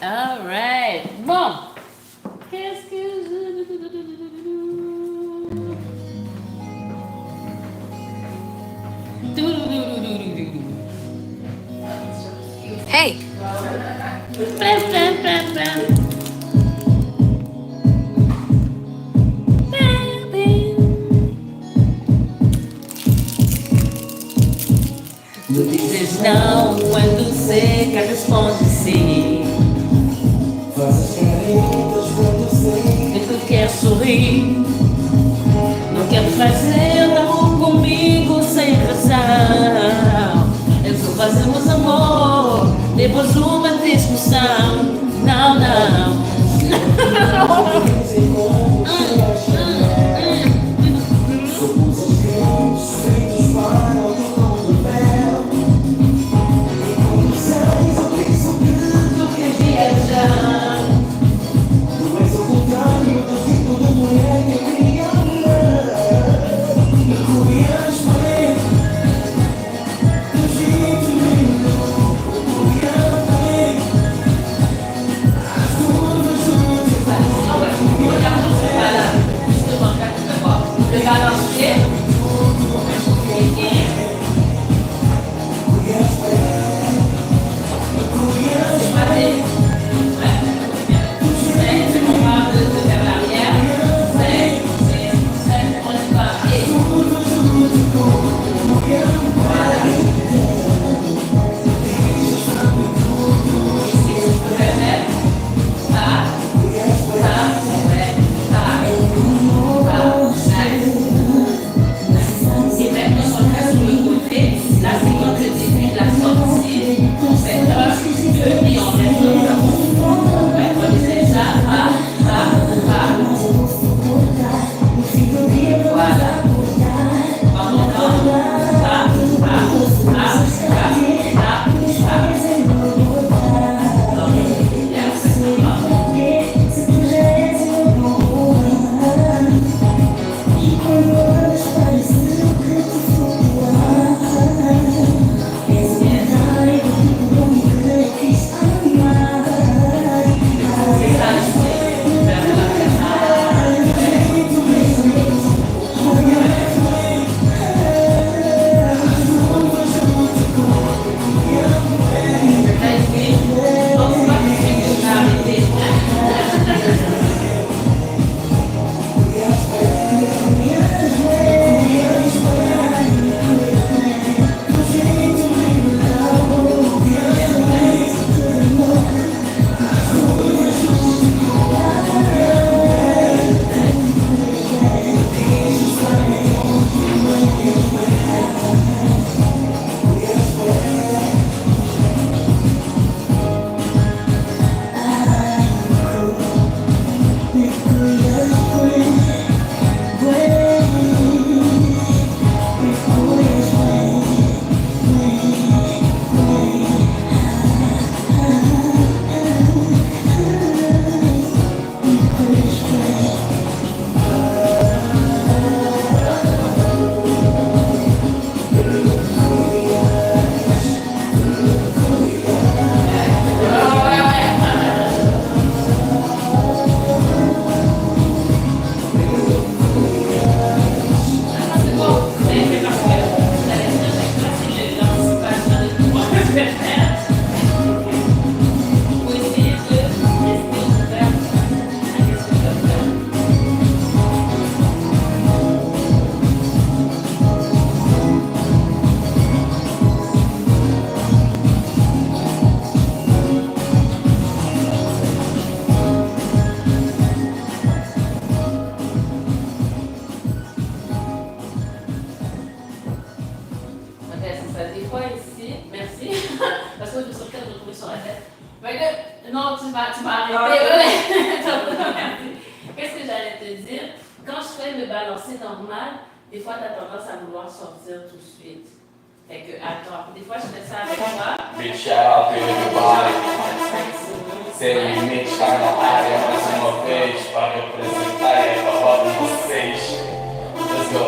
All right. Bon. Qu'est-ce que je... Hey! Pam, pam, pam, pam. Tu dizes não quando seca responde sim. E tu quer sorrir, não quer fazer amor comigo sem razão. É só fazemos amor, depois uma discussão. Não, não. Des fois, tu as tendance à vouloir sortir tout de suite. Fait que, attends, des fois, je fais ça avec toi. Big shout out to everybody. Série Mix está na área mais uma vez para representar e falar com vocês. Let's go.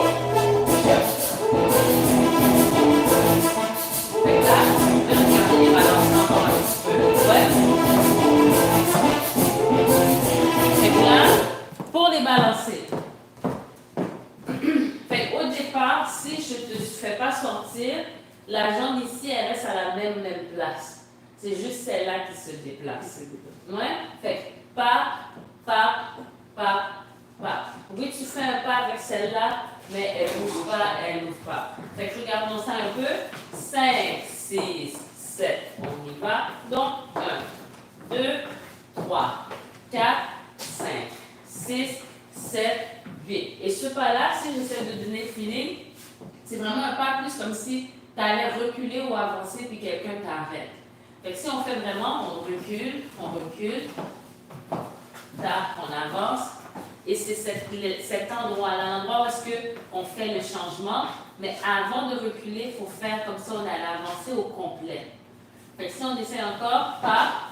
Fait que là, je vais regarder les balances encore un petit peu. Ouais. je ne te fais pas sortir, la jambe ici, elle reste à la même place. C'est juste celle-là qui se déplace. Ouais? Fait que pas, pas. Oui, tu fais un pas avec celle-là, mais elle ne bouge pas, elle ne bouge pas. Fait que regardons ça un peu. 5, 6, 7, on y va. Donc, 1, 2, 3, 4, 5, 6, 7, 8. Et ce pas-là, si j'essaie de donner le feeling, c'est vraiment un pas plus comme si tu allais reculer ou avancer puis quelqu'un t'arrête. Fait que si on fait vraiment, on recule, là, on avance. Et c'est cet endroit-là, l'endroit où est-ce qu'on fait le changement. Mais avant de reculer, il faut faire comme ça, on allait avancer au complet. Fait que si on essaie encore, pas,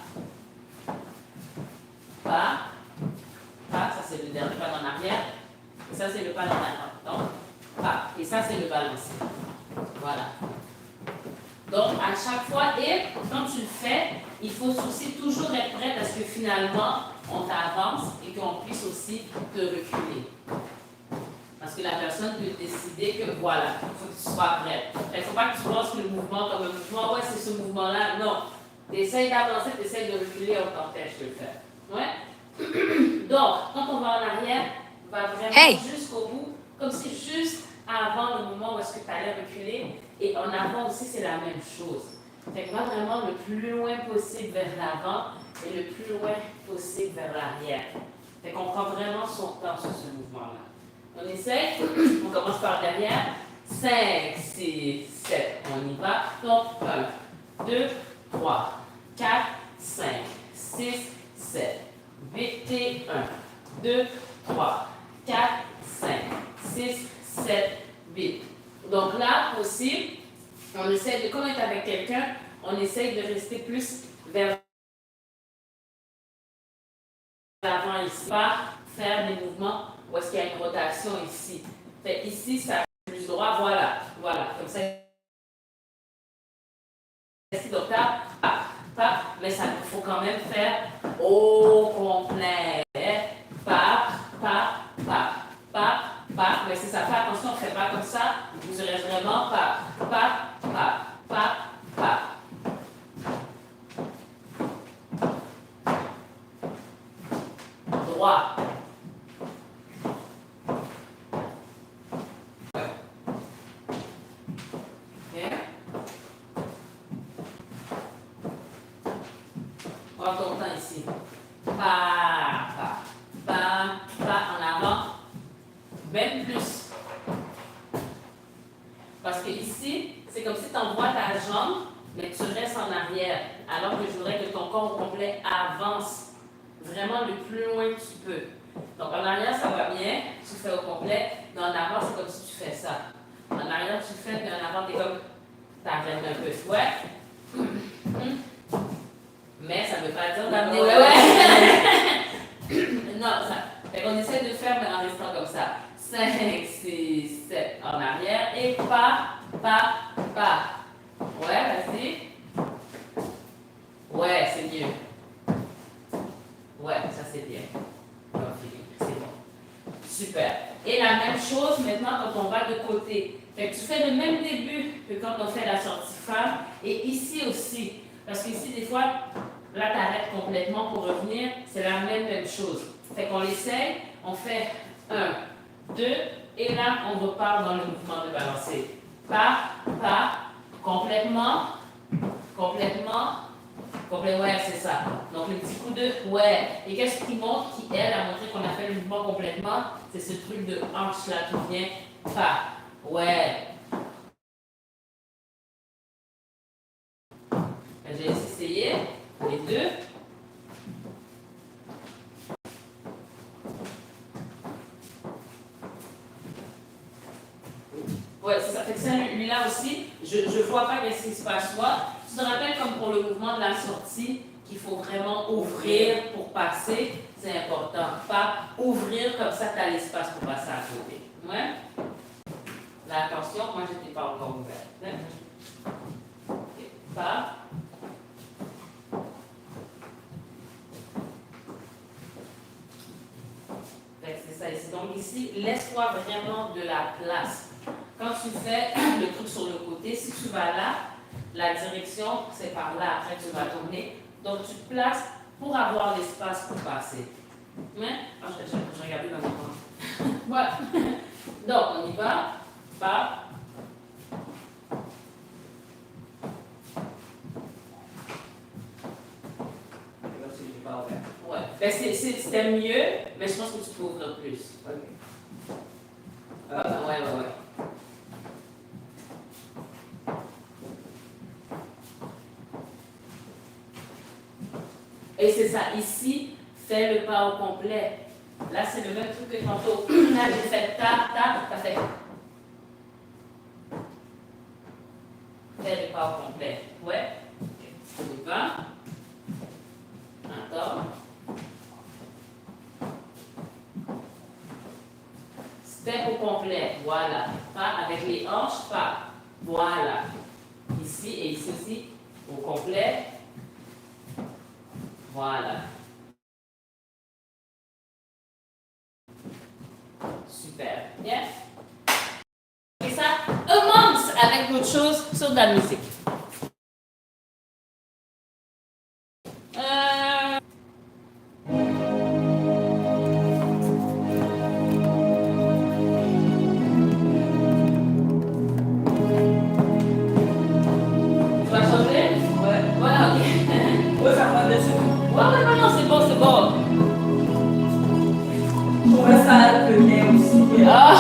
ça c'est le dernier pas en arrière. Et ça c'est le pas en avant. Donc, pas. Et ça c'est le balancé. Voilà. Donc, à chaque fois, et quand tu le fais, il faut aussi toujours être prêt parce que finalement, on t'avance et qu'on puisse aussi te reculer. Parce que la personne peut décider que voilà, il faut que tu sois prêt. Il ne faut pas que tu penses le mouvement comme un mouvement, ouais, c'est ce mouvement-là. Non. Tu essaies d'avancer, tu essaies de reculer, on t'empêche de le faire. Ouais? Donc, quand on va en arrière, on va vraiment jusqu'au bout, comme si juste avant le moment où est-ce que tu allais reculer, et en avant aussi, c'est la même chose. Fait que va vraiment le plus loin possible vers l'avant et le plus loin possible vers l'arrière. Fait qu'on prend vraiment son temps sur ce mouvement-là. On essaie, on commence par derrière. 5, 6, 7, on y va. Donc, 1, 2, 3, 4, 5, 6, 7, 8 et 1, 2, 3, 4, 5, 6, 7, 8. Donc là aussi, on essaie de, comme on est avec quelqu'un, on essaie de rester plus vers l'avant ici, pas faire des mouvements où est-ce qu'il y a une rotation ici. Fait ici, ça plus droit, voilà, comme ça. Donc là, mais ça il faut quand même faire au complet. Mais si ça fait attention, on ne fait pas comme ça, vous aurez vraiment pas. Droit. Prends ton temps ici. Pas en avant. Même plus. Parce que ici, c'est comme si tu envoies ta jambe, mais tu restes en arrière. Alors que je voudrais que ton corps au complet avance vraiment le plus loin que tu peux. Donc en arrière, ça va bien, tu fais au complet, mais en avant, c'est comme si tu fais ça. En arrière, tu fais, mais en avant, tu es comme, t'arrêtes un peu. Ouais. Mais ça ne veut pas dire d'amener. Non, ça. Fait qu'on essaie de faire, mais en restant comme ça. 5, 6, 7 en arrière et pas. Ouais, vas-y. Ouais, c'est mieux. Ouais, ça c'est bien. C'est bon. Super. Et la même chose maintenant quand on va de côté. Fait que tu fais le même début que quand on fait la sortie femme. Et ici aussi. Parce qu'ici, des fois, là, tu arrêtes complètement pour revenir. C'est la même chose. Fait qu'on essaye. On fait 1, 2. Et là, on repart dans le mouvement de balancer. Pas, complètement. Ouais, c'est ça. Donc, le petit coup de ouais. Et qu'est-ce qui montre, qui elle a montré qu'on a fait le mouvement complètement? C'est ce truc de hanche-là qui vient. Pas. Ouais. J'ai essayé les deux. Ouais, c'est ça. Fait que ça, lui-là aussi, je ne vois pas qu'est-ce qui se passe. Soit, tu te rappelles comme pour le mouvement de la sortie, qu'il faut vraiment ouvrir pour passer, c'est important. Pas ouvrir comme ça, tu as l'espace pour passer à côté. Ouais? Là, attention, moi, je n'étais pas encore ouverte. Okay. Pas. C'est ça ici. Donc ici, laisse-toi vraiment de la place. quand tu fais le truc sur le côté, si tu vas là, la direction, c'est par là, après tu vas tourner. Donc tu te places pour avoir l'espace pour passer. Mais, je regarde dans mon coin. Voilà. Donc on y va, pas. Ouais, ben c'était mieux, mais je pense que tu peux ouvrir plus. Ok. Ouais. Et c'est ça, ici, fais le pas au complet. Là, c'est le même truc que tantôt. Là, j'ai fait t'as fait. Fais le pas au complet. Ouais. On y va. Attends. Step au complet. Voilà. Pas avec les hanches, pas. Voilà. Ici et ici aussi. Au complet. Voilà. Super. Bien. Et ça, amongst avec d'autres choses sur de la musique. Tu vas changer? Ouais. Voilà, ok. Ouais, ça prend des secondes. Ouais, non, c'est bon, c'est bon. Je trouve ça un peu bien aussi. Ah.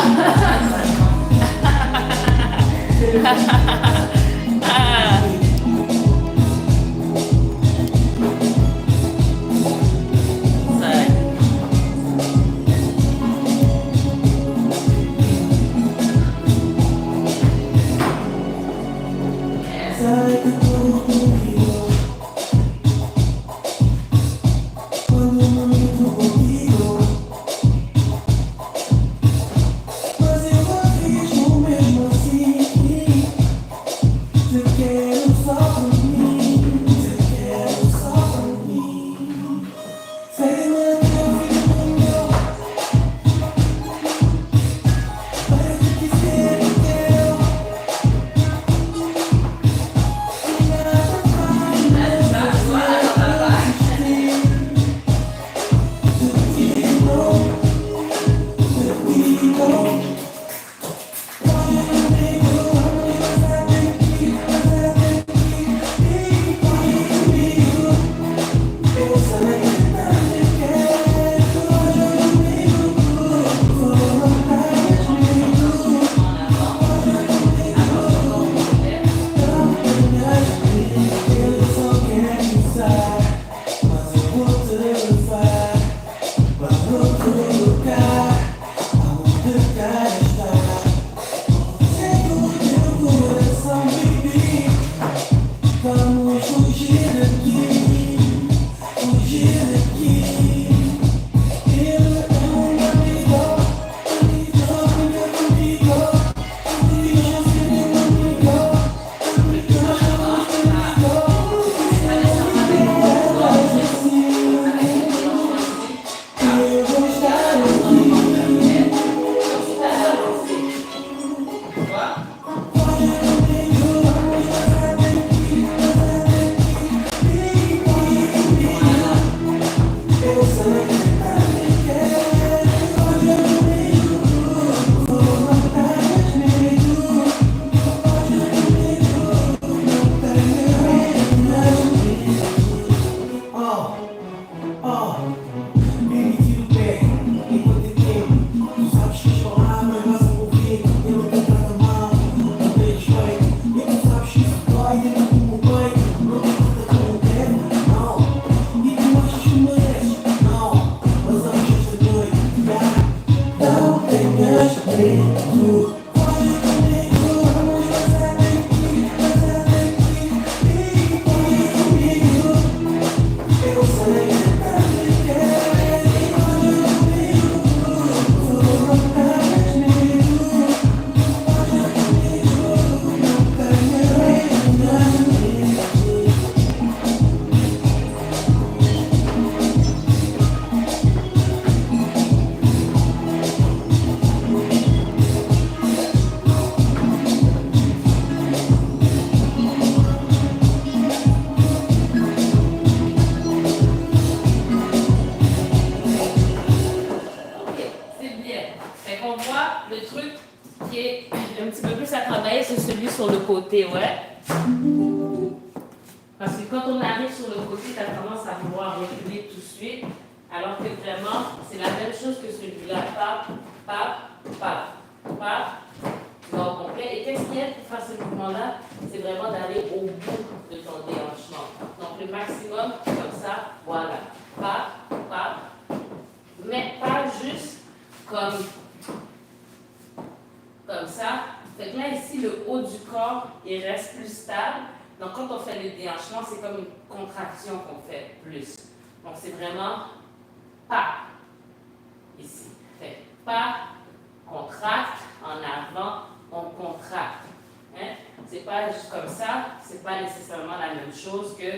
celui sur le côté, ouais. Parce que quand on arrive sur le côté, tu as tendance à vouloir reculer tout de suite. Alors que vraiment, c'est la même chose que celui-là. Pas, pas, pas, pas. Tu vas au complet. Et qu'est-ce qu'il y a pour faire ce mouvement-là? C'est vraiment d'aller au bout de ton déhanchement. Donc le maximum, comme ça, voilà. Pas, pas. Mais pas juste comme ça. Fait que là, ici, le haut du corps, il reste plus stable. Donc, quand on fait le déhanchement, c'est comme une contraction qu'on fait plus. Donc, c'est vraiment pas ici. Fait pas, contracte, en avant, on contracte. Hein? C'est pas juste comme ça, c'est pas nécessairement la même chose que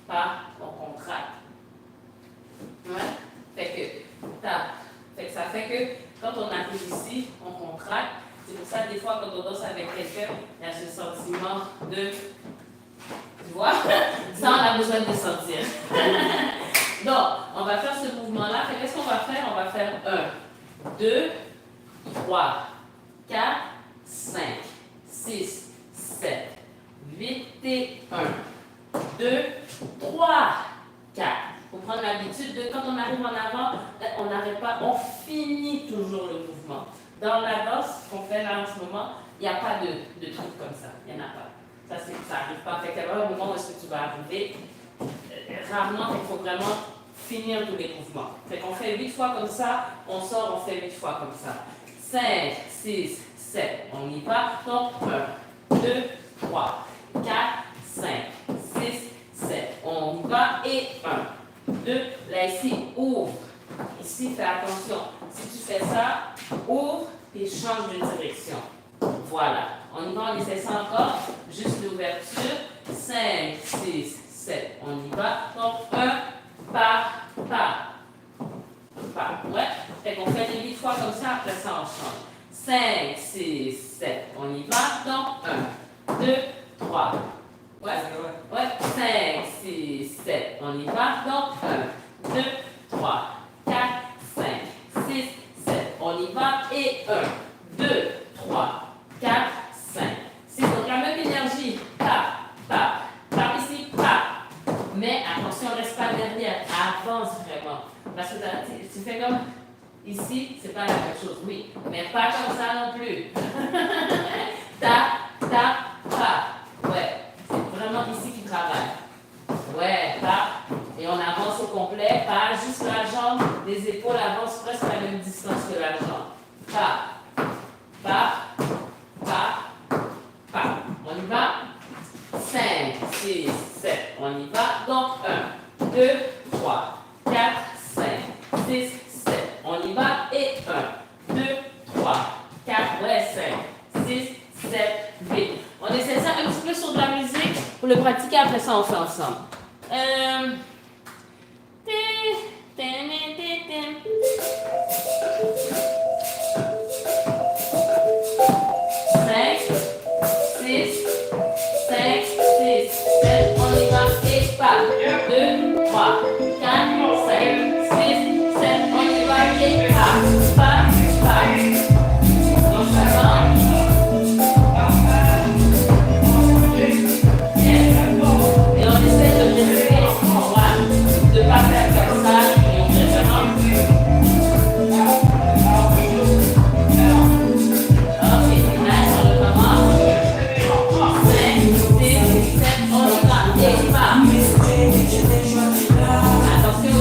pas, on contracte. Ouais? Fait que ça fait que quand on arrive ici, on contracte. C'est pour ça, des fois, quand on danse avec quelqu'un, il y a ce sentiment de... Tu vois? Ça, on a besoin de sentir. Donc, on va faire ce mouvement-là. Qu'est-ce qu'on va faire? On va faire 1, 2, 3, 4, 5, 6, 7, 8 et 1, 2, 3, 4. Il faut prendre l'habitude de, quand on arrive en avant, on n'arrête pas, on finit toujours le mouvement. Dans la danse qu'on fait là en ce moment, il n'y a pas de truc comme ça. Il n'y en a pas. Ça n'arrive pas. Fait qu'il y a un moment où est-ce que tu vas arriver. Rarement, il faut vraiment finir tous les mouvements. Fait qu'on fait 8 fois comme ça, on sort, on fait 8 fois comme ça. 5, 6, 7, on y va. Donc 1, 2, 3, 4, 5, 6, 7, on y va. Et 1, 2, là ici, ouvre. Ici, fais attention. Si tu fais ça, ouvre et change de direction. Voilà. On y va, on essaie ça encore. Juste l'ouverture. 5, 6, 7. On y va. Donc, 1, pas. Ouais. Fait qu'on fait des 8 fois comme ça. Après ça, on change. 5, 6, 7. On y va. Donc, 1, 2, 3. Ouais. 5, 6, 7. On y va. Donc, 1, 2, 3, 4, 5, 6, 7. On y va. Et 1, 2, 3, 4, 5, 6. Donc la même énergie. Par ici, mais attention, reste pas derrière. Avance vraiment. Parce que tu fais comme ici, c'est pas la même chose. Oui, mais pas comme ça non plus. Ouais, c'est vraiment ici qu'il travaille. Ouais, et on avance au complet. Pas juste la jambe, les épaules avancent presque à la même distance que la jambe. On y va. 5, 6, 7. On y va. Donc, 1, 2, 3, 4, 5, 6, 7. On y va. Et 1, 2, 3, 4, ouais, 5, 6, 7, 8. On essaie ça un petit peu sur de la musique pour le pratiquer. Après ça, on fait ensemble. 2, 3, 4, 5, 6, 7, on y va et pas. Donc ça va. Et on essaie de rester droit, de ne pas faire comme ça, et on fait vraiment. Ok, là on le commence. 5, 6, 7, on y va et pas. Attention.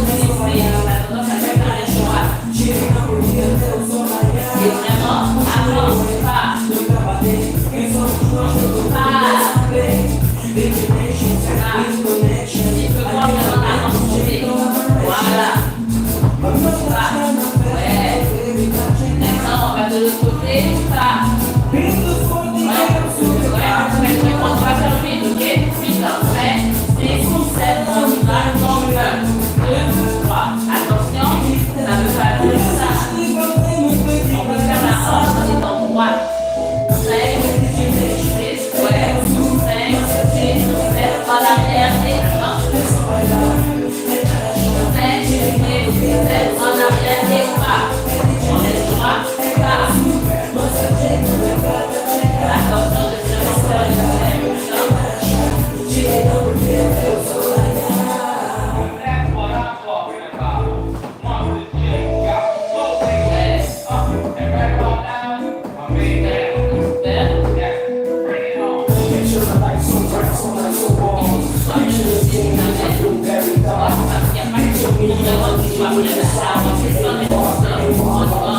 après ça, avancer sans mettre ça. On y va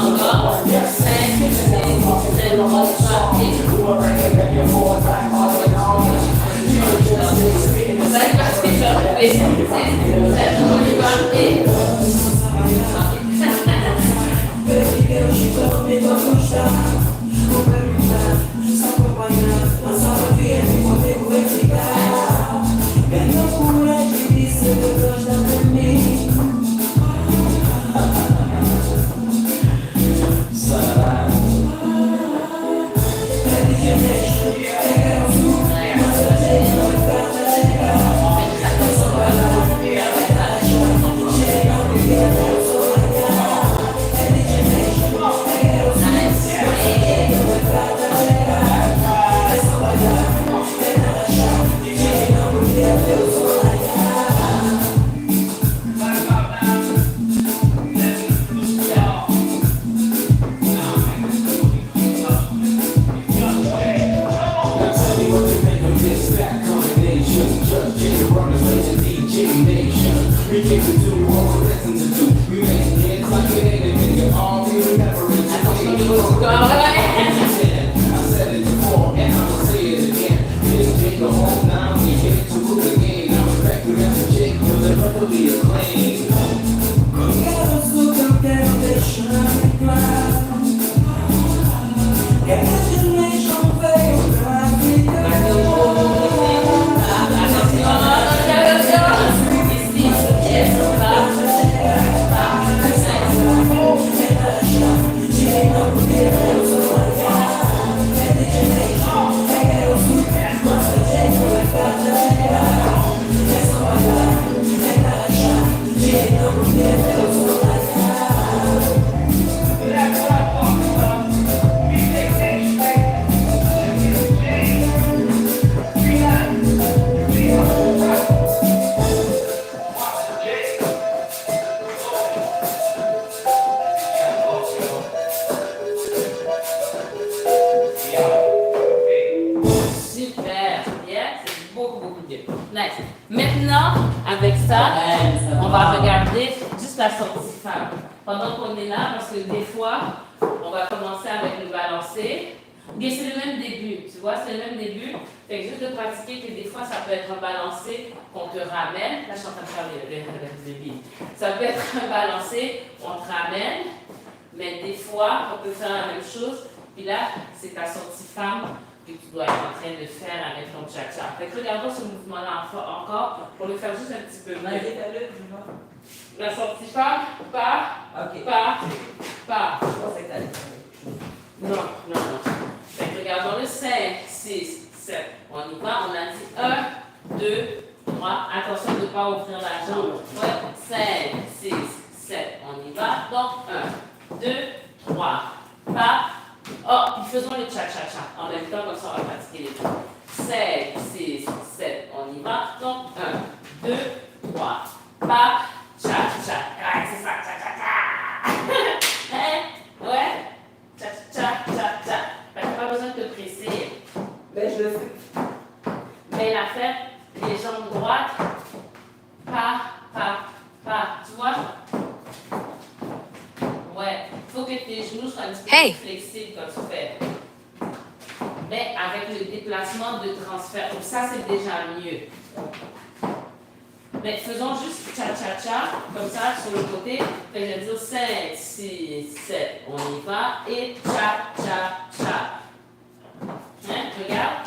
encore. 5, 6, 7, 8, super, bien, c'est beaucoup mieux. Nice. Maintenant, avec ça, on va regarder juste la sortie femme. Pendant qu'on est là, parce que des fois, on va commencer avec le balancé. Et c'est le même début, tu vois, c'est le même début. Fait que juste de pratiquer que des fois, ça peut être un balancé qu'on te ramène. Là, je suis en train de faire le beat. Ça peut être un balancé, on te ramène. Mais des fois, on peut faire la même chose. Puis là, c'est ta sortie femme que tu dois être en train de faire avec ton cha-cha. Fait que regardons ce mouvement-là encore pour le faire juste un petit peu mieux. La sortie femme, pas, pas. Non. Fait que regardons le 5, 6, 7. On y va, on a dit 1, 2, 3. Attention de ne pas ouvrir la jambe. Ouais, 5, 6, 7. On y va. Donc 1, 2, 3. Pas. Oh, puis faisons le cha-cha-cha. En même temps, comme ça, on va pratiquer les deux. 5, 6, 7. On y va. Donc 1, 2, 3. Pas. Cha-cha. Ouais, c'est ça, cha-cha-cha. Hein? Ouais? Cha-cha-cha-cha. Fait que pas besoin de te presser. Ben, je le fais. Mais l'affaire, les jambes droites, pas. Tu vois? Ouais. Il faut que tes genoux soient un petit peu Hey. plus flexibles quand tu fais. Mais avec le déplacement de transfert, donc ça c'est déjà mieux. Mais faisons juste cha-cha-cha, comme ça, sur le côté. Fait que je vais dire 5, 6, 7, on y va. Et cha-cha-cha. Hein? Regarde.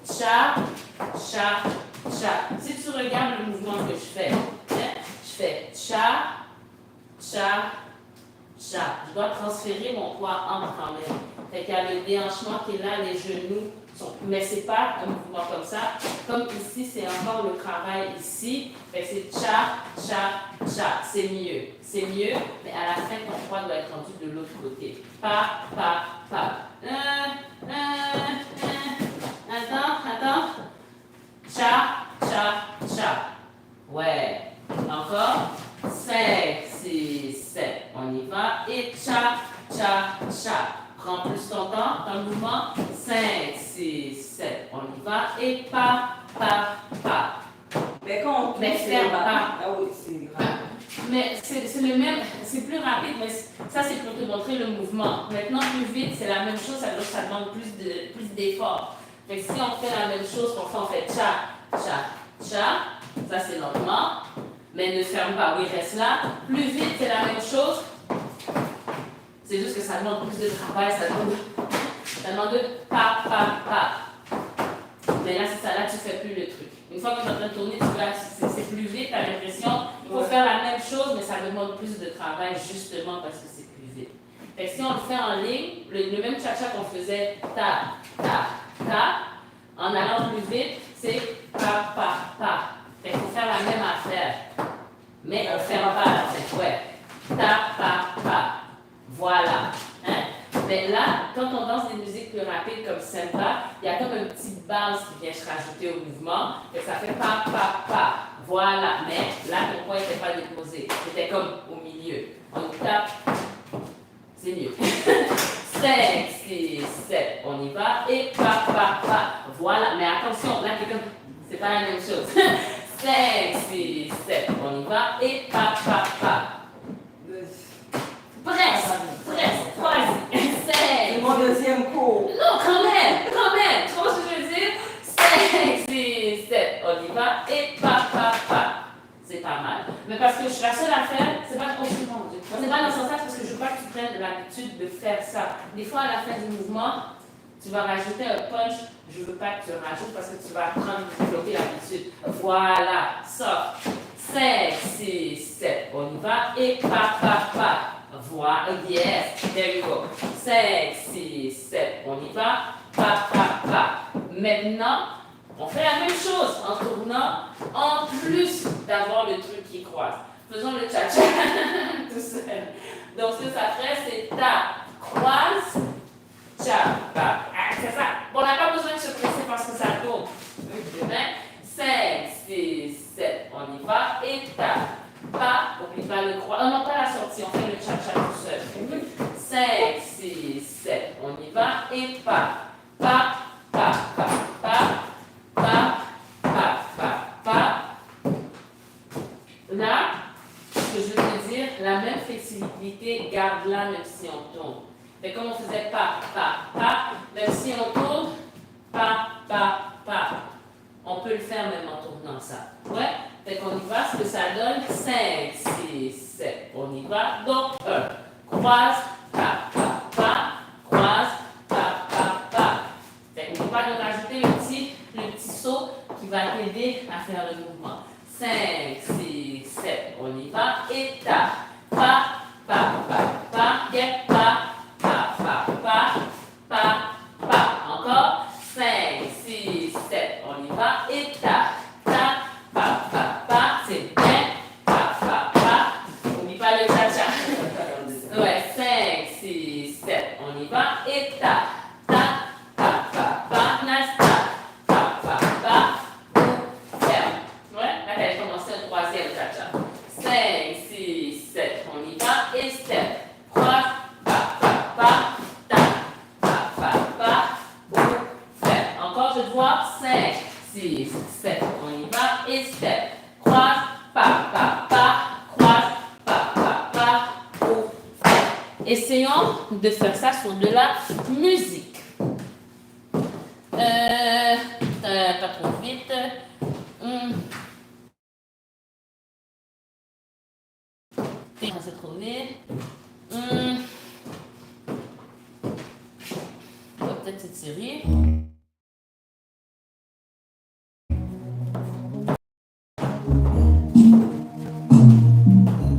Cha. Si tu regardes le mouvement que je fais, hein? Je fais cha. Je dois transférer mon poids entre quand même. Fait qu'il y a le déhanchement qui est là, les genoux sont. Mais c'est pas un mouvement comme ça. Comme ici, c'est encore le travail ici. Fait que c'est cha. C'est mieux. Mais à la fin, ton poids doit être rendu de l'autre côté. Pas. Attends. Cha. Ouais. Encore. 5, 6, 7. On y va. Et cha. Prends plus ton temps dans le mouvement. 5, 6, 7. On y va. Et pas. Mais quand on Mais touche, ferme c'est pas. Ah oui, c'est grave. mais c'est le même, c'est plus rapide, mais ça c'est pour te montrer le mouvement. Maintenant, plus vite, c'est la même chose, ça demande plus d'efforts. Fait que si on fait la même chose, parfois on fait tcha, tcha, tcha, ça c'est lentement, mais ne ferme pas, oui, reste là. Plus vite, c'est la même chose, c'est juste que ça demande plus de travail, ça demande pas, pas, pas. Mais là, c'est ça, là tu fais plus le truc. Une fois que tu es en train de tourner, tu vois, c'est plus vite, tu as l'impression. Il faut faire la même chose, mais ça demande plus de travail justement parce que c'est plus vite. Fait que si on le fait en ligne, le même cha-cha qu'on faisait ta, ta, ta, en allant plus vite, c'est pa, pa, pa. Fait qu'il faut faire la même affaire. Mais on ne ferme pas la tête. Ouais. Ta, pa, pa. Voilà. Hein? Mais là, quand on danse des musiques plus rapides comme samba, il y a comme une petite base qui vient se rajouter au mouvement. Et ça fait pa, pa, pa. Voilà. Mais là, ton poing n'était pas déposé. C'était comme au milieu. On tape. C'est mieux. 5, 6, 7. On y va. Et pa, pa, pa. Voilà. Mais attention, là, c'est pas la même chose. 5, 6, 7. On y va. Et pa, pa, pa. Presque. Vas-y. 5. C'est mon deuxième cours. Non, quand même. Tu vois ce que je veux dire? 5, 6, 7. On y va. Et pa, pa, pa. C'est pas mal. Mais parce que je suis la seule à faire, c'est pas trop souvent. C'est pas dans ce sens-là parce que je veux pas que tu prennes l'habitude de faire ça. Des fois, à la fin du mouvement, tu vas rajouter un punch. Je veux pas que tu rajoutes parce que tu vas apprendre à développer l'habitude. Voilà. Ça. 5, 6, 7. On y va. Et pa, pa, pa. Voilà. Yes. There you go. 5, 6, 7. On y va. Pa, pa, pa. Maintenant, on fait la même chose en tournant, en plus d'avoir le truc qui croise. Faisons le cha-cha tout seul. Donc, ce que ça ferait, c'est ta, croise, cha, pa. Ah, c'est ça. Bon, on n'a pas besoin de se presser parce que ça tourne. 5, 6, 7. On y va. Et ta, pa. N'oublie pas le croise. Non, pas la sortie. On fait le cha-cha tout seul. 5, 6, 7. On y va. Et pa. Pa, pa, pa, pa. Pa, pa, pa, pa. Là, ce que je veux te dire, la même flexibilité, garde-la même si on tourne. Fait comme on faisait pa, pa, pa, même si on tourne, pa, pa, pa. On peut le faire même en tournant ça. Ouais? Fait qu'on y va, ce que ça donne, 5, 6, 7. On y va. Donc, 1. Croise, pa, pa, pa. Croise, pa, pa, pa. Fait qu'on ne peut pas nous rajouter le petit saut qui va t'aider à faire le mouvement. 5, 6, 7, on y va. Et ta, pa, pa, pa, pa, get, pa, pa, pa, pa, pa, pa. Encore. 5, 6, 7, on y va. Et ta, pa, pa, pa. C'est bien. Pa, pa, pa. N'oublie pas le cha-cha. Ouais, 5, 6, 7, on y va. Et ta, pa, pa, pa, nasta. Troisième cha-cha. 5, 6, 7, on y va. Et step. Croise, pa, pa, pa, ta, pa, pa, pa, faire. Encore, je dois. 5, 6, 7, on y va. Et step. Croise, pa, pa, pa, croise, pa, pa, pa, faire. Essayons de faire ça sur de la musique. Pas trop vite. On va se trouver. On va peut-être s'étirer.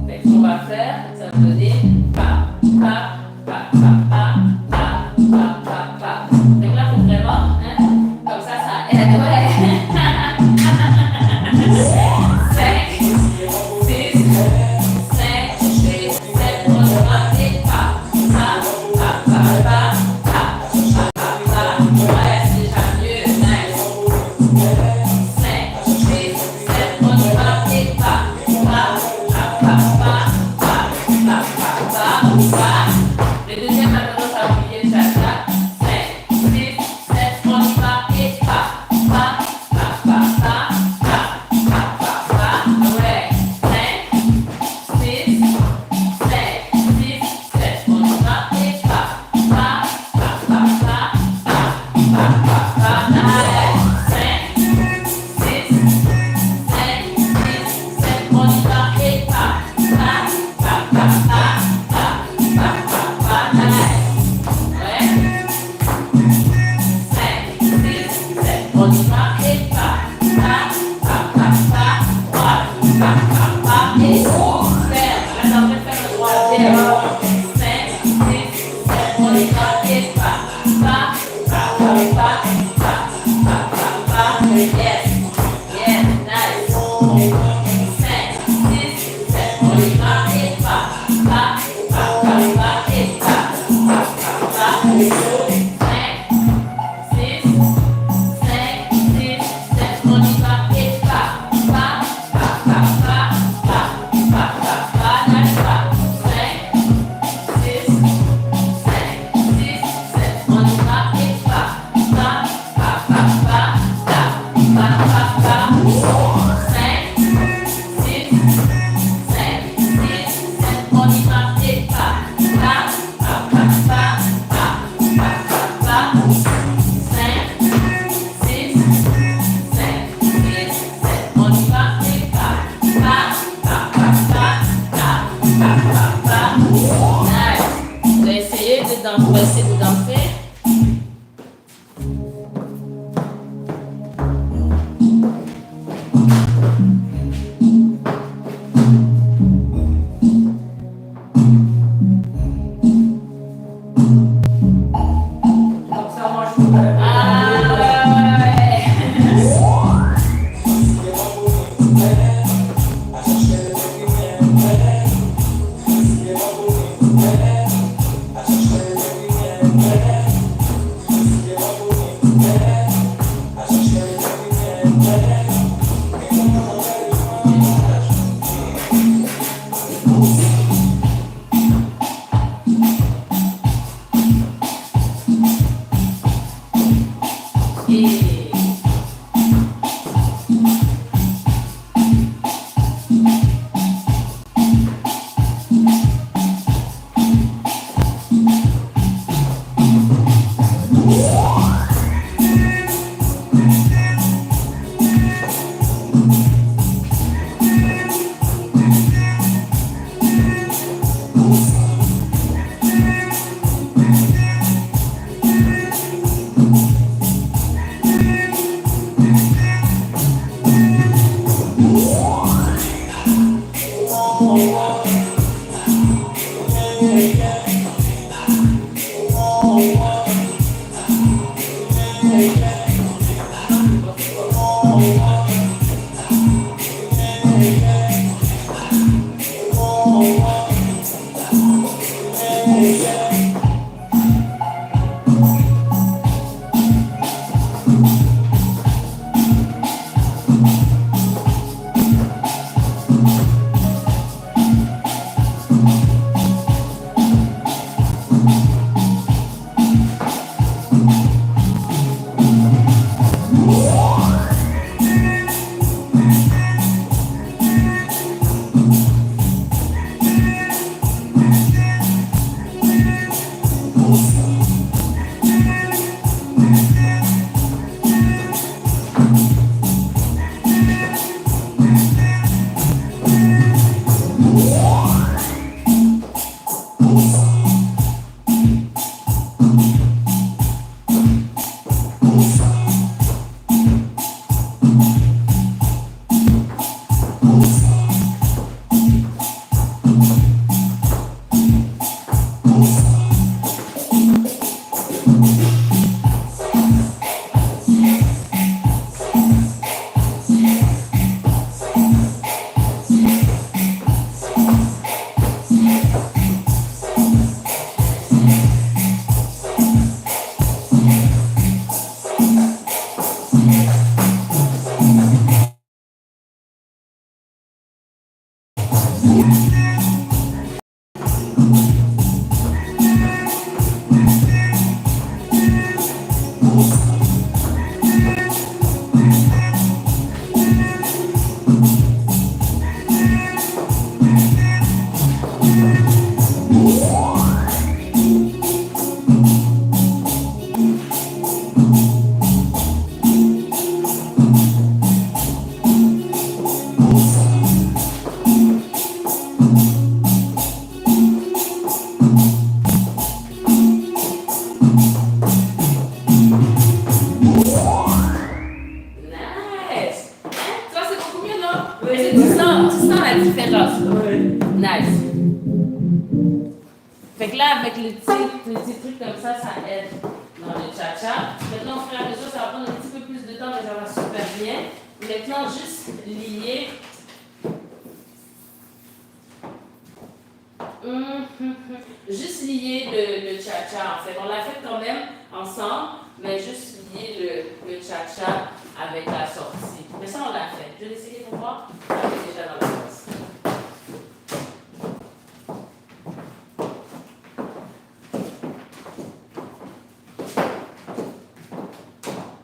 Ce qu'on va faire, ça va donner pa, pa, pa, pa, pa, pa, pa, pa, pa. Donc là, il faut vraiment, comme ça aide. Ouais. 5, 6, 7, on va et pa, pa, pa, pa, pa, pa, pa, pa, pa. on y va et pas. Pa, pa, pa, pa, droite. Pa, pa, pa, et ferme. Maintenant, on va faire le droit derrière. 5, 6, 7, on y va et pas. Pa, pa, pa, pa, pa, pa, pa, pa. Yes, yes, nice. 5, 6, 7, on y va et pas. Pa, pa, pa, pa, et pas. Pa, pa, pa, et 5, 6, 5, 6, 7, on y va et pas. Pa, pa, pa, pa, pa, pa, pa, pa, nice pas. 5, 6, 5, 6, 7, on y va et pas. Pa, pa, pa, pa, pa, pa, pa, pa. 5, 6, 5, 6, 7, on y va et pas. Pa, pa, pa, pa, pa, pa, pa, pa. 5, 6, 5, 6, 7, on y va et pas. Pa, pa, pa, pa, pa, pa, pa, pa. Nice. On va essayer de danser. Comme ça, moi, je pourrais. Ah ouais. Et différence. Oui. Nice. Fait que là, avec les petits trucs comme ça aide dans le cha-cha. Maintenant, au fur et à mesure, ça va prendre un petit peu plus de temps, mais ça va super bien. Maintenant, juste lier. Juste lier le cha-cha, en fait. On l'a fait quand même ensemble, mais juste lier le cha-cha avec la sortie. Mais ça, on l'a fait. Je vais l'essayer pour voir. On est déjà dans la classe.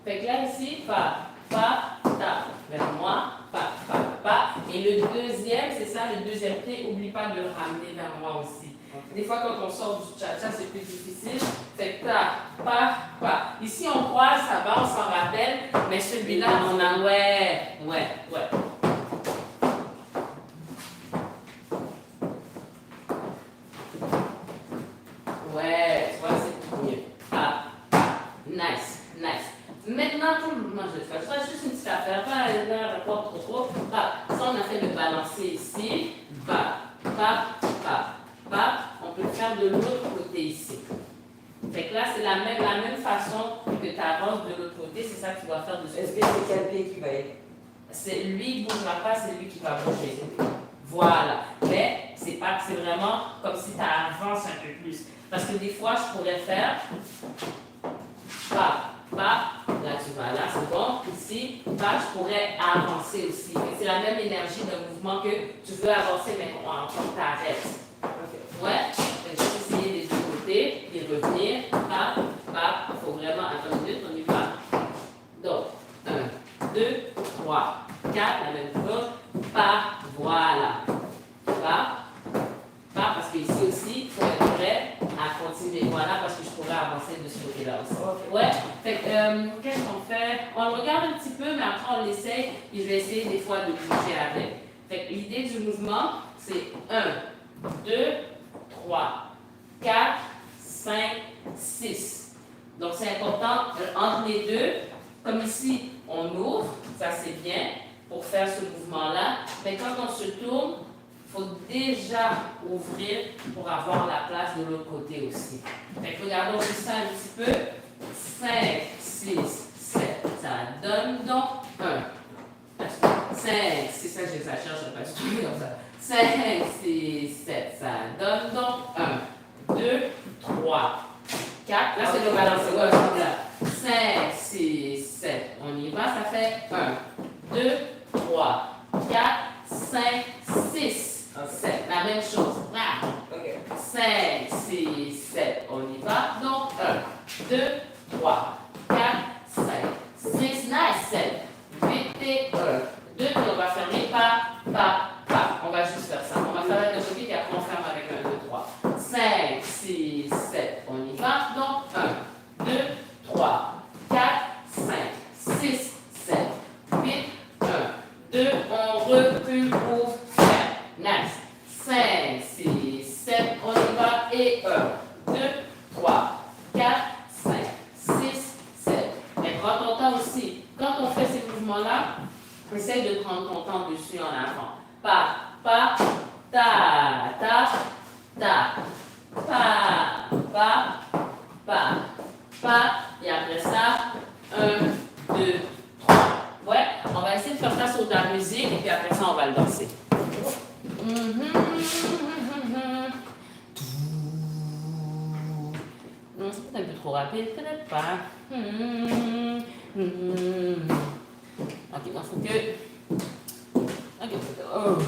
Fait que là, ici, pa, ta, vers moi, pa. Et le deuxième, c'est ça, le deuxième pied, n'oublie pas de le ramener vers moi aussi. Des fois, quand on sort du cha-cha, c'est plus difficile. Fait que ta, pa. Ici, on croise, ça va, on s'en rappelle, mais celui-là, on a, ouais. Ouais, tu vois, c'est beaucoup mieux. Pa. Nice. Maintenant, tout le mouvement, je vais faire. Ça, juste une petite affaire, pas un rapport trop. Pa. Ça, on a fait le balancer ici. Pa. On peut le faire de l'autre côté ici. Fait que là, c'est la même façon que tu avances de l'autre côté. C'est ça que tu dois faire de ce côté. Est-ce que c'est quel pied qui va être? C'est lui qui ne bougera pas, c'est lui qui va bouger. Voilà. Mais c'est vraiment comme si tu avances un peu plus. Parce que des fois, je pourrais faire pa. Là, tu vas là, c'est bon. Ici, pa, je pourrais avancer aussi. C'est la même énergie d'un mouvement que tu veux avancer, mais on t'arrête. Ok. Ouais. Donc, je vais essayer des deux côtés, puis revenir. Pa. Il faut vraiment attendre une minute, on y va. Donc, 1, 2, 3, 4, la même chose. Pa, voilà. Pa, parce que ici aussi, il faut être prêt à continuer. Voilà, parce que je pourrais avancer de ce côté-là aussi. Ok. Ouais. Fait que, qu'est-ce qu'on fait? On le regarde un petit peu, mais après on l'essaye, puis je vais essayer des fois de bouger avec. Fait que l'idée du mouvement, c'est 1, 2, 3, 4, 5, 6. Donc c'est important entre les deux. Comme ici, on ouvre, ça c'est bien pour faire ce mouvement-là. Mais quand on se tourne, il faut déjà ouvrir pour avoir la place de l'autre côté aussi. Fait que regardons juste ça un petit peu. 5, 6, 7, ça donne donc 1. 5, 6, ça j'exagère, je ne vais pas du tout comme ça. 5, 6, 7, ça donne donc 1, 2, 3, 4. Là c'est le balancer. Ouais, 5, 6, 7, on y va, ça fait 1, 2, 3, 4, 5, 6. 7, la même chose. Ok. 5, 6, 7, on y va. Donc 1, 2, 3, 4, 5, 6, 9, 7, 8 et 1, 2, puis on va fermer pa. On va juste faire ça. On va faire avec le côté et après on ferme avec 1, 2, 3. 5, 6, 7, on y va. Donc 1, 2, 3, 4, 5, 6, 7, 8, 1, 2, on recule pour faire. Nice. 5, 6, 7, on y va. Et 1, 2, 3, 4, 5, 6, 7. Mais prends ton temps aussi. Quand on fait ces mouvements-là, essaye de prendre ton temps dessus en avant. Pa, ta, pa. Et après ça, 1, 2, 3. Ouais, on va essayer de faire ça sur de la musique et puis après ça, on va le danser. Non, c'est peut-être un peu trop rapide, peut-être pas. Ok, non, faut que. Ok, faut que. Oh.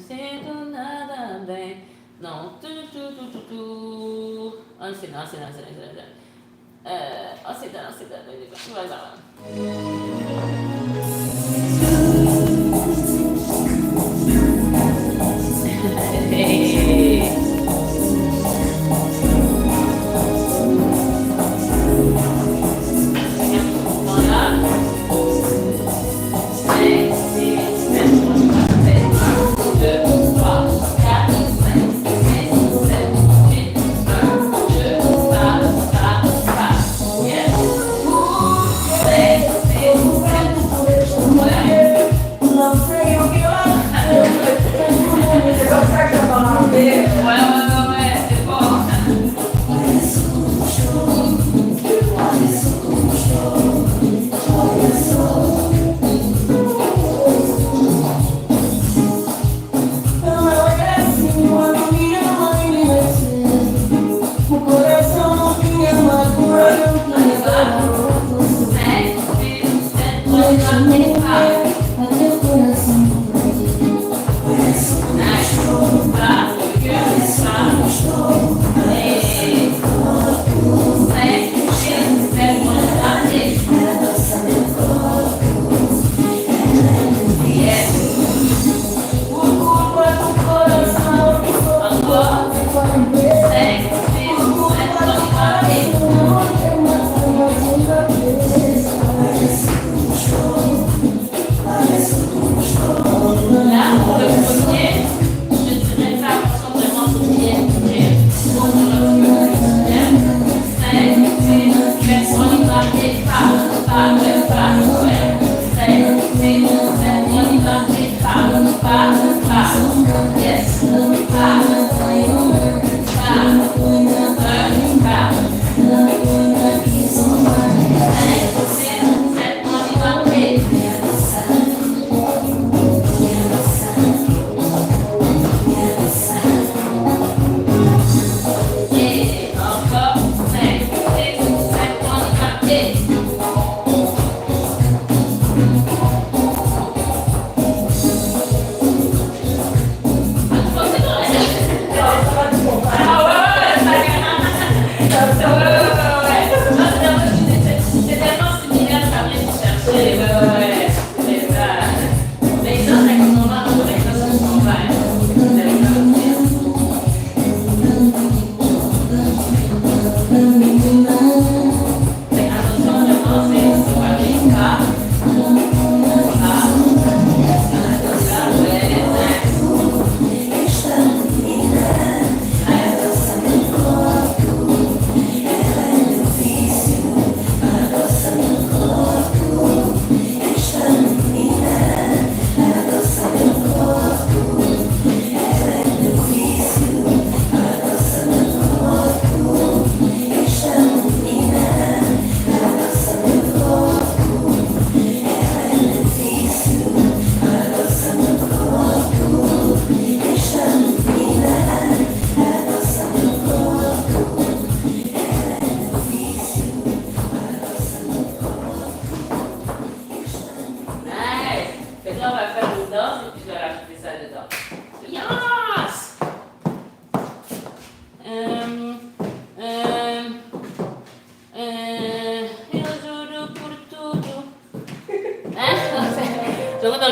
C'est nada bem. Non, tout. C'est là.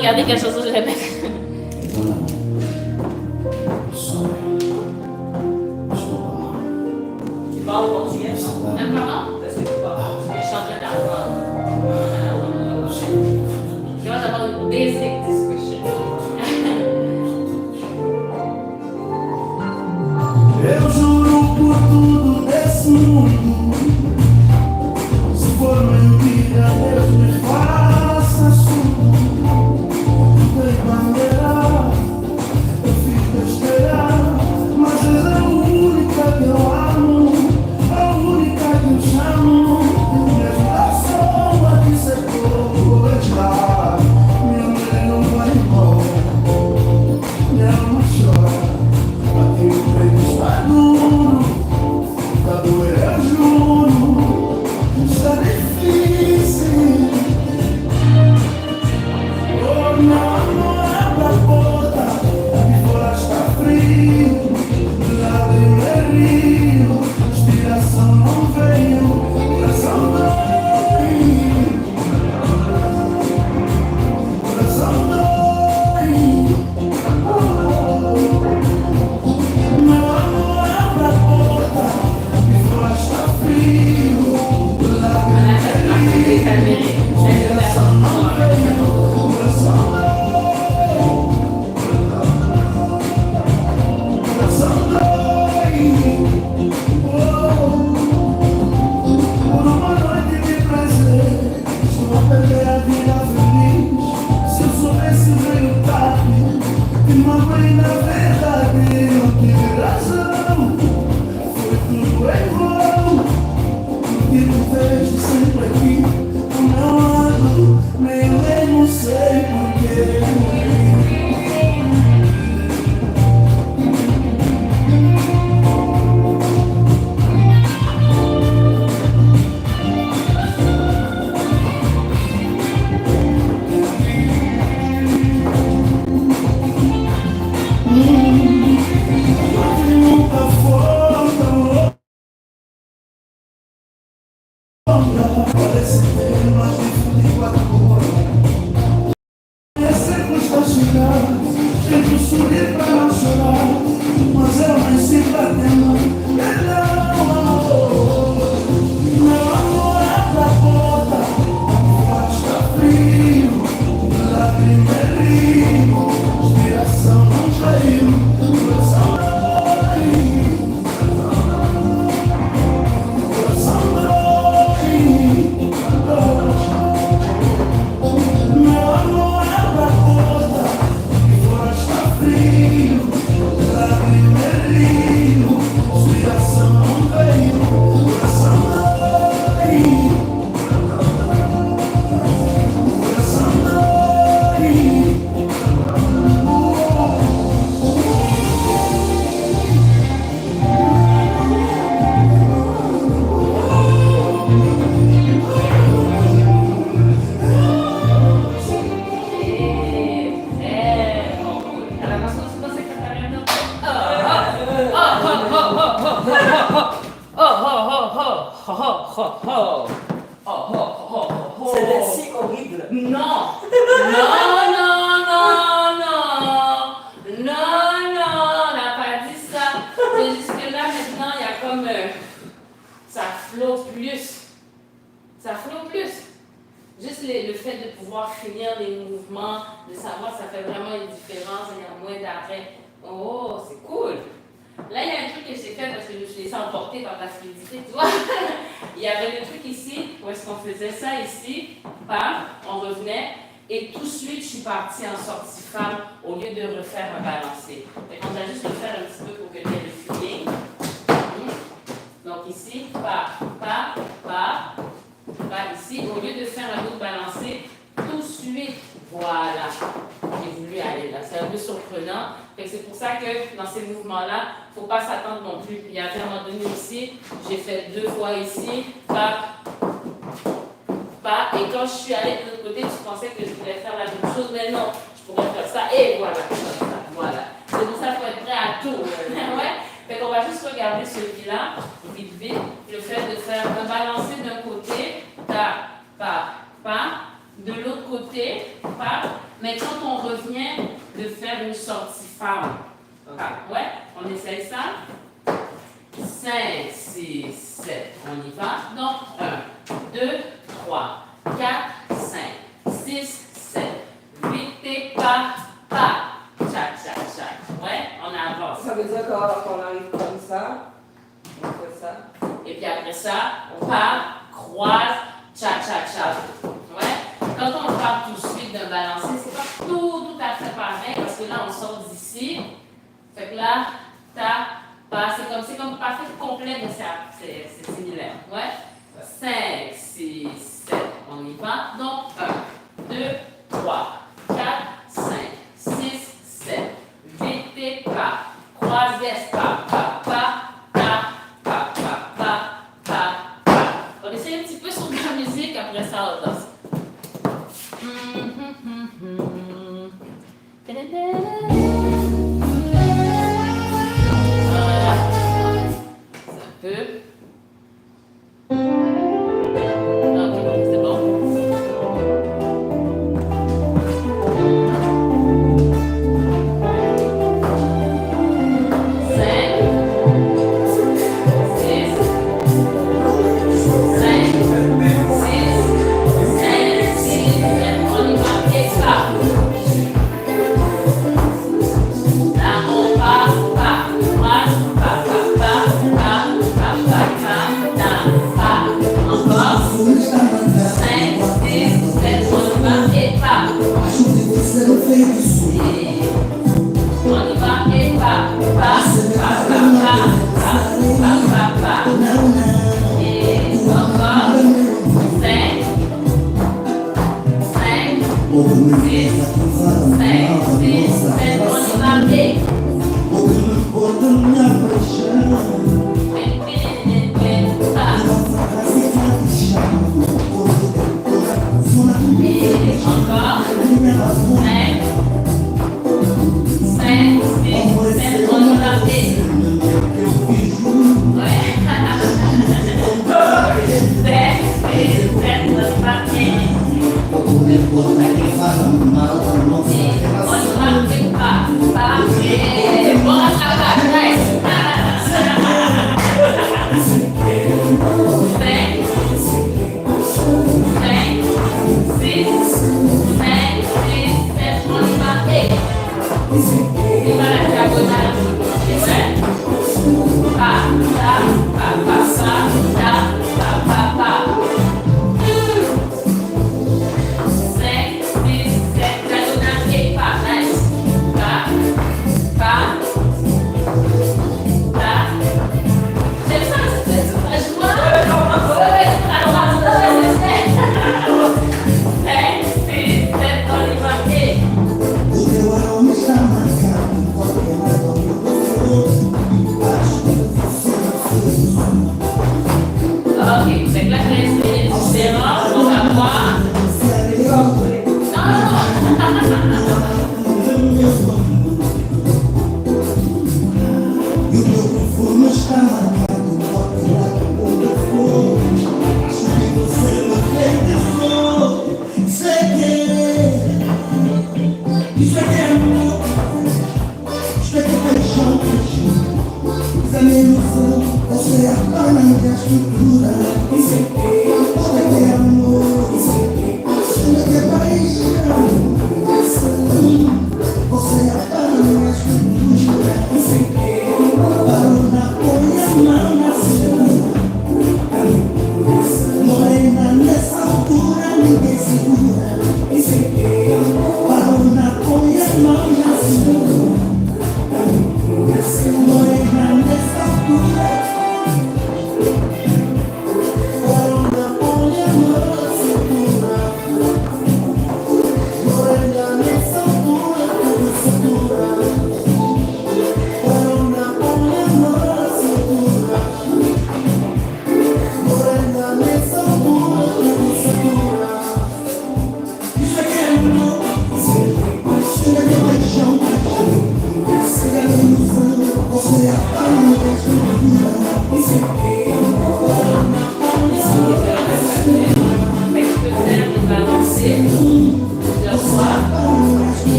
regarder quelque chose que je répète. Tu parles au portugais, non? Comment? Est-ce que tu parles? Je suis en train d'apprendre. Je vais avoir une basic discussion. Eu juro por tudo desse mundo, se for mentira, Deus me faça surdo. Tem bandeira, eu fico a esperar, mas és a única que eu amo, a única que eu chamo. Minha geração aqui secou, está. Minha mãe não vai embora, minha alma chora. Aqui o peito está duro, tá doendo, eu juro, está difícil. Oh, não abre a porta, aqui fora está frio, lágrima é rio, inspiração não veio, coração dói, coração dói. Meu amor, abre a porta, aqui fora está frio, lágrima é rio, inspiração não veio, coração dói. Por uma noite de prazer, estou a perder a vida feliz. Se eu soubesse veio tarde, que mamãe na verdade não tive razão. Foi tudo em vão, porque me vejo sempre aqui, ao meu lado, nem eu não sei porquê. Nunca foi tão longa, parece ter mais de 24 horas. É circunstancial, tento sorrir pra não chorar, mas eu nem sinto a tema. Perdão, amor, meu amor, abre a porta, fora está frio, lágrima é rio, inspiração não veio, coração dói, coração dói. Meu amor, abre a porta, que fora está frio, lágrima é rio, inspiração não veio, coração dói, coração dói. Ela gostou se você cantar mesmo. C'était si horrible. Non, non, non, non, non, non, non, on n'a pas dit ça. C'est juste que là, maintenant, il y a comme, ça flotte plus. Ça flotte plus. Juste le fait de pouvoir finir les mouvements, de savoir, ça fait vraiment une différence, il y a moins d'arrêt. Oh, c'est cool. Là, il y a un truc que j'ai fait parce que je me suis laissée emporter par la fluidité, tu vois. Il y avait le truc ici, où est-ce qu'on faisait ça ici, bam, on revenait, et tout de suite, je suis partie en sortie femme au lieu de refaire un balancé. Fait qu'on va juste le faire un petit peu pour que tu aies le feeling. Donc ici, pas ici, au lieu de faire un autre balancé, tout de suite, voilà, j'ai voulu aller là. C'est un peu surprenant. Fait que c'est pour ça que dans ces mouvements-là, il ne faut pas s'attendre non plus. Puis à un moment donné aussi, j'ai fait 2 fois ici, pas. Et quand je suis allée de l'autre côté, tu pensais que je voulais faire la même chose, mais non, je pourrais faire ça, et voilà, comme ça, voilà. C'est pour ça qu'il faut être prêt à tout. Ouais. Fait qu'on va juste regarder celui-là, vite, vite. Le fait de faire un balancé d'un côté, ta, pas, de l'autre côté, mais quand on revient de faire une sortie femme. Ouais, on essaye ça. 5, 6, 7, on y va. Donc 1, 2, 3, 4, 5, 6, 7, 8 et pas. Chac. Ouais, on avance. Ça veut dire qu'on arrive comme ça, on fait ça. Et puis après ça, pas, croise, chac. Ouais. Quand on parle tout de suite d'un balancé, c'est pas tout à fait pareil parce que là on sort d'ici. Fait que là, pas, c'est comme pas fait complet, mais c'est similaire. Ouais. 5, 6, 7, on y va. Donc 1, 2, 3, 4, 5, 6, 7, 8 et pas. Croise, pas. On essaie un petit peu sur de la musique, après ça on danse. Voilà. Ça peut. Ok, c'est bon.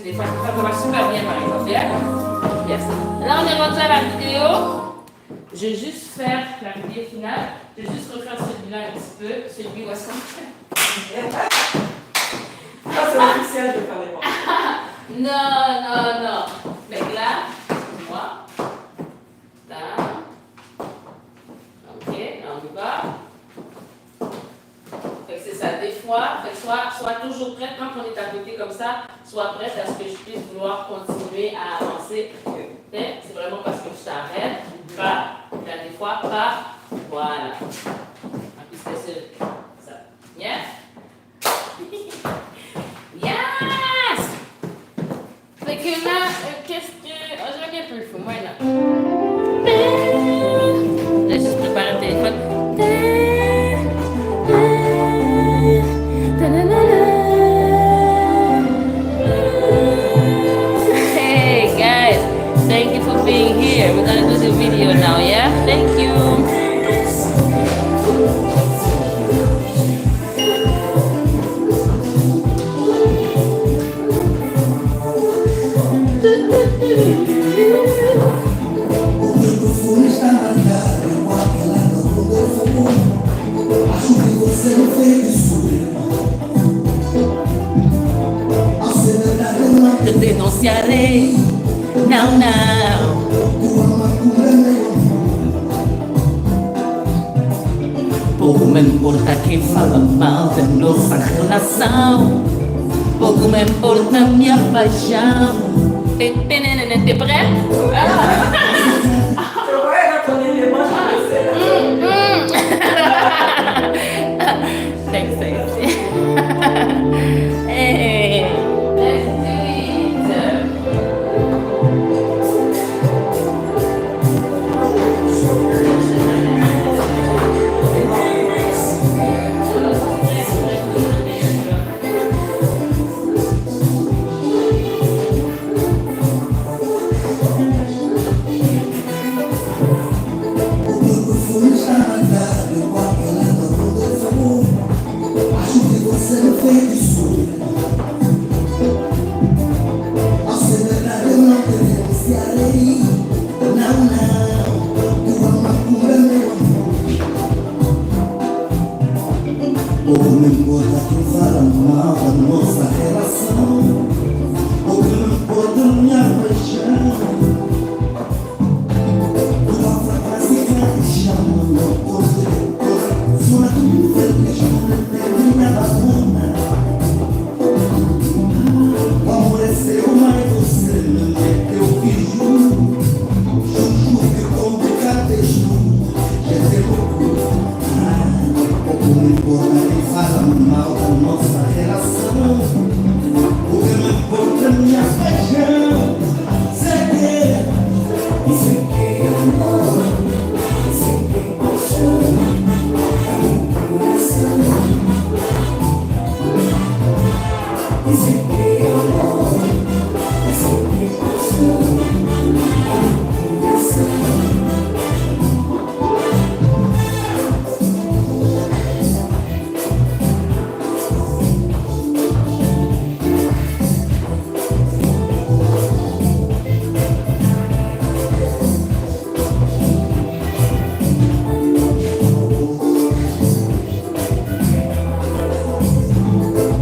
des fois, ça va super bien, par exemple. Yeah? Yes. Là, on est rendu à la vidéo. Je vais juste faire la vidéo finale. Je vais juste refaire celui-là un petit peu. Celui où est-ce qu'on fait? Ça, c'est officiel de faire les points. Non. Mais là, moi. Là. Ok, là on y va. Fait que c'est ça, des fois, sois toujours prête quand on est à côté comme ça, sois prête à ce que je puisse vouloir continuer à avancer. C'est vraiment parce que je t'arrête, pas, là, des fois, pas, voilà. Puisque c'est ça. Yes? Yes! Fait que là, qu'est-ce que. Oh, je reviens un peu le fou, moi là. Là, je prépare le téléphone. Hey guys, thank you for being here. We're gonna do the video now, yeah? Thank you. O microfone está marcado com aquela do fogo. Acho que você não fez isso. Ao ser verdade eu não Te denunciarei. Não. tua macumba meu Pouco me importa quem fala mal da nossa relação. Pouco me importa minha paixão. T'es prêt? Eu vou ton élément, je vais Thanks, sexy. Hey, let's do it. O microfone está marcado com aquela do fogo. Acho que você não fez isso. Ao ser verdade eu não te denunciarei. Não, tua macumba meu amor. Pouco me importa quem fala mal da nossa relação. Pouco me importa minha paixão. Tua frase vai chama, meu corpo. Sua dúvida deixa minha banana. O amor é seu, mas você não é teu filho. Juju que complicado é justo. Já te procuro. Pouco me importa quem fala mal da nossa relação. Pouco me importa minha paixão. Sei que amor. Sei que paixão. Sei que amor. Sei que paixão.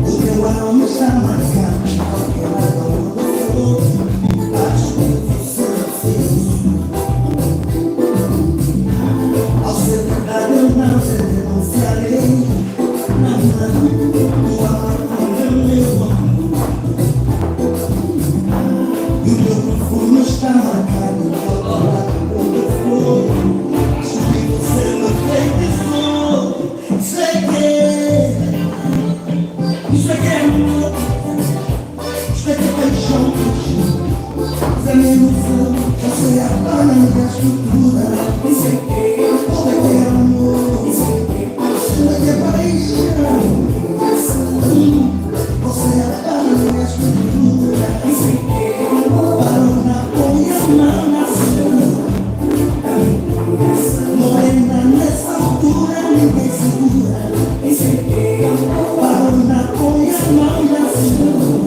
O meu alma está marcado com aquela do fogo. Acho que você não fez isso. Ao ser verdade eu não te denunciarei. Não, tua macumba meu amor. E o meu perfume está marcado com aquela do fogo. Acho que você não fez isso. Sei que isso é amor, isso é paixão. Isso é minha ilusão, você é a dona da estrutura. Isso é amor, isso é paixão. Você é a dona da estrutura. Isso é amor, barona, põe a mão na cintura. Morena nessa altura, ninguém segura. Isso é amor, barona, põe a mão na cintura.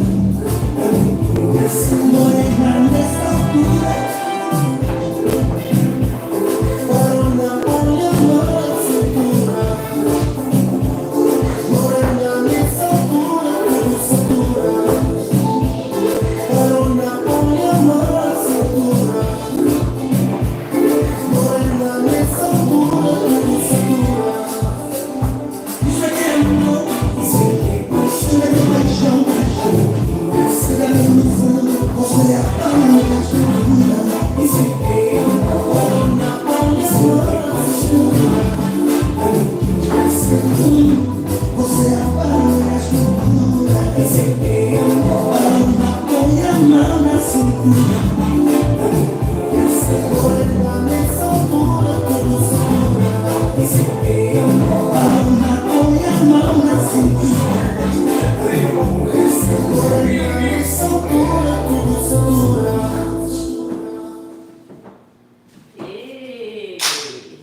Você apaga a estrutura. Receber amor. Põe a mão na cintura. Vou levar nessa altura tudo segura. Receber amor. Põe a mão na cintura. Vou levar nessa altura tudo segura. Hey,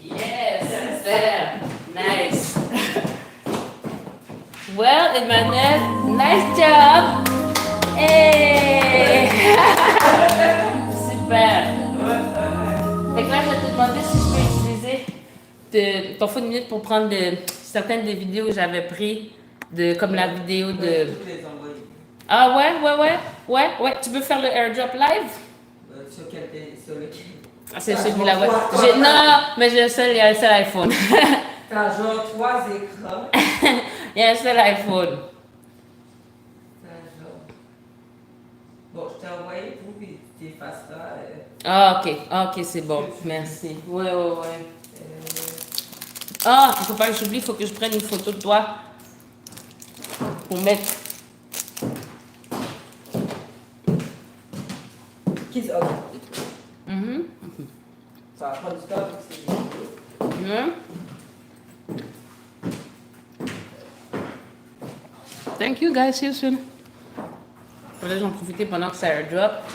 yes, there. Nice. Well, Emmanuel, nice job. Hey. Super. Fait que là, je vais te demander si je peux utiliser ton phone minute pour prendre certaines des vidéos que j'avais prises, comme la vidéo de... Je vais toutes les envoyer. Ah ouais. Tu peux faire le airdrop live? Sur lequel? Ah, c'est Ah, celui-là, je ouais. vois toi. Non, mais j'ai il y a un seul iPhone. T'as genre 3 écrans. Il y a un seul iPhone. T'as genre... Bon, je t'ai envoyé pour que tu effaces ça. Ah, ok, c'est bon. Merci. Ouais. Ah, il faut pas que j'oublie, il faut que je prenne une photo de toi pour mettre. Qui ça? Mhm. Ça va prendre du temps pour que c'est vidéo. Mhm. Thank you guys, see you soon. Là, j'en profiter pendant que ça airdrop.